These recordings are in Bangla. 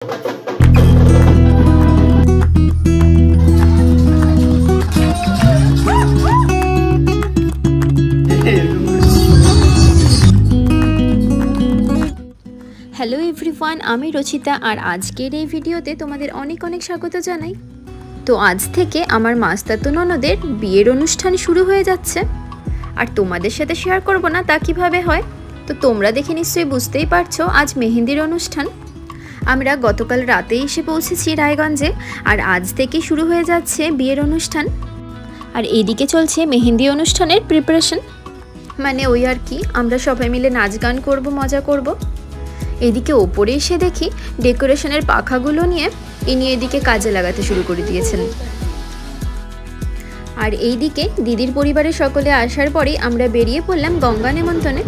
হ্যালো এভরিওয়ান, আমি রচিতা আর আজকের এই ভিডিওতে তোমাদের অনেক অনেক স্বাগত জানাই। তো আজ থেকে আমার মাস্তাতো ননদের বিয়ের অনুষ্ঠান শুরু হয়ে যাচ্ছে, আর তোমাদের সাথে শেয়ার করব না তা কিভাবে হয়। তো তোমরা দেখে নিশ্চয়ই বুঝতেই পারছো আজ মেহেন্দির অনুষ্ঠান। আমরা গতকাল রাতেই এসে পৌঁছেছি রায়গঞ্জে, আর আজ থেকে শুরু হয়ে যাচ্ছে বিয়ের অনুষ্ঠান। আর এইদিকে চলছে মেহেন্দি অনুষ্ঠানের প্রিপারেশন, মানে ওই আর কি, আমরা সবাই মিলে নাচ গান করব, মজা করব। এদিকে ওপরে এসে দেখি ডেকোরেশনের পাখাগুলো নিয়ে ইনি এদিকে কাজে লাগাতে শুরু করে দিয়েছেন। আর এইদিকে দিদির পরিবারের সকলে আসার পরেই আমরা বেরিয়ে পড়লাম গঙ্গা নেমন্তন্নে।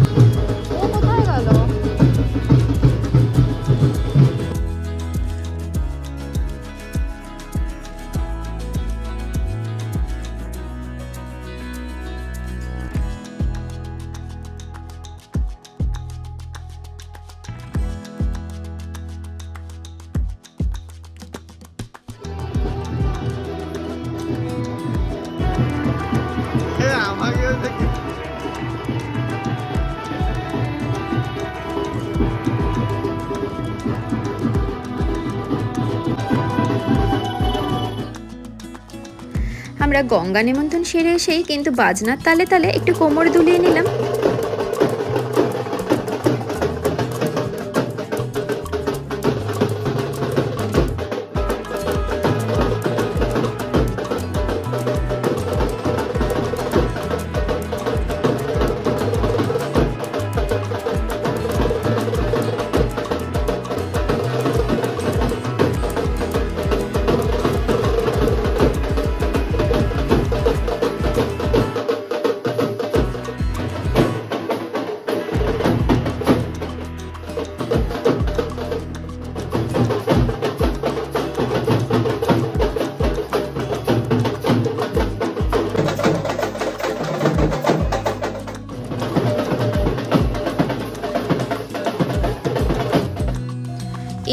আমরা গঙ্গা নেমন্তন্ন সেরে এসেই কিন্তু বাজনার তালে তালে একটু কোমর দুলিয়ে নিলাম।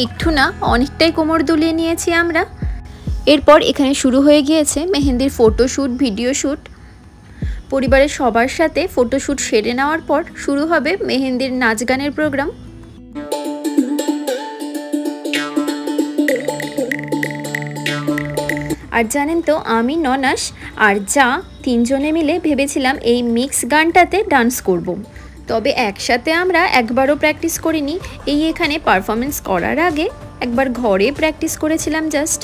একটু না অনেকটাই কোমর দুলিয়ে নিয়েছি আমরা। এরপর এখানে শুরু হয়ে গিয়েছে মেহেন্দির ফটোশ্যুট, ভিডিও শ্যুট। পরিবারের সবার সাথে ফটোশ্যুট সেরে নেওয়ার পর শুরু হবে মেহেন্দির নাচ গানের প্রোগ্রাম। আর জানেন তো, আমি, ননাস আর যা তিনজনে মিলে ভেবেছিলাম এই মিক্স গানটাতে ডান্স করব। তবে একসাথে আমরা একবারও প্র্যাকটিস করিনি। এই এখানে পারফরমেন্স করার আগে একবার ঘরে প্র্যাকটিস করেছিলাম জাস্ট।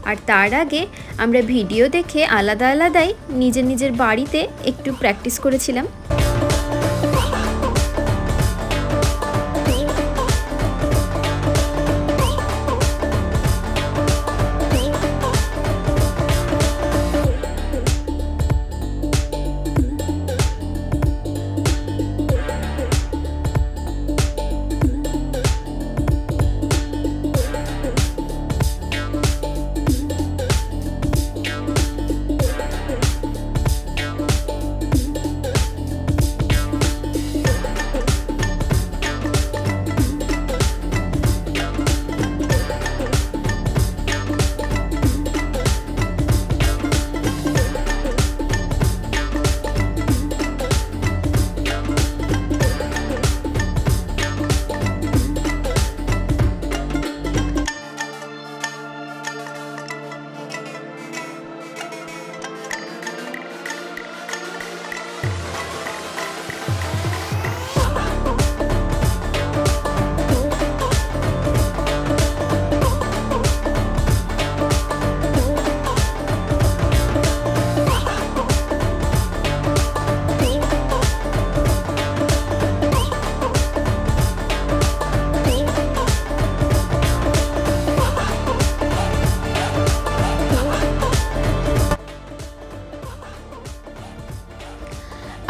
আর তার আগে আমরা ভিডিও দেখে আলাদা আলাদাই নিজের নিজের বাড়িতে একটু প্র্যাকটিস করেছিলাম।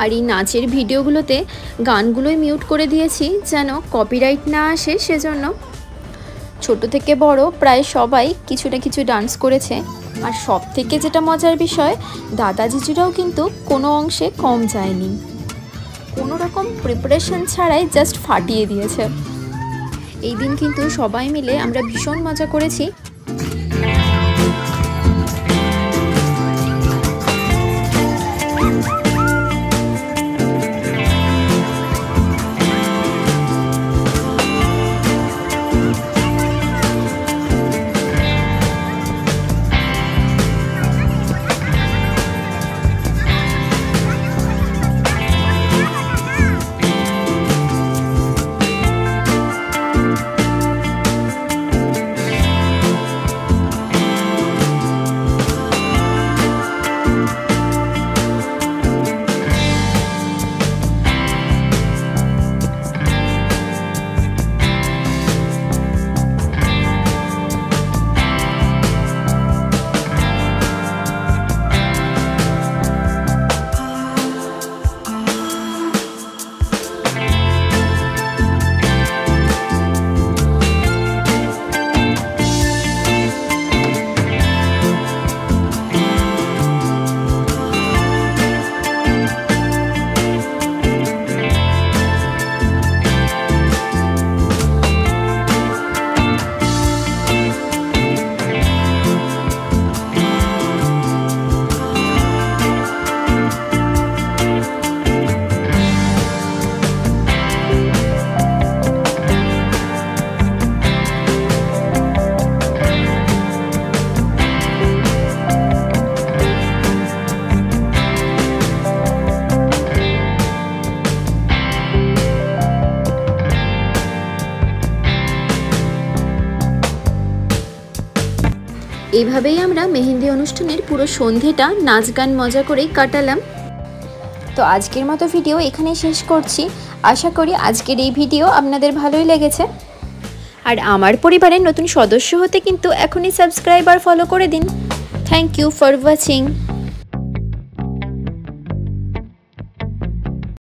আর এই নাচের ভিডিওগুলোতে গানগুলোই মিউট করে দিয়েছি যেন কপিরাইট না আসে সেজন্য। ছোট থেকে বড় প্রায় সবাই কিছু না কিছু ডান্স করেছে। আর সব থেকে যেটা মজার বিষয়, দাদা জিজুরাও কিন্তু কোনো অংশে কম যায়নি, কোনো রকম প্রিপারেশন ছাড়াই জাস্ট ফাটিয়ে দিয়েছে। এই দিন কিন্তু সবাই মিলে আমরা ভীষণ মজা করেছি। এইভাবেই আমরা মেহেন্দি অনুষ্ঠানের পুরো সন্ধেটা নাচ গান মজা করেই কাটালাম। তো আজকের মতো ভিডিও এখানে শেষ করছি। আশা করি আজকের এই ভিডিও আপনাদের ভালোই লেগেছে। আর আমার পরিবারের নতুন সদস্য হতে কিন্তু এখনই সাবস্ক্রাইব আর ফলো করে দিন। Thank you for watching.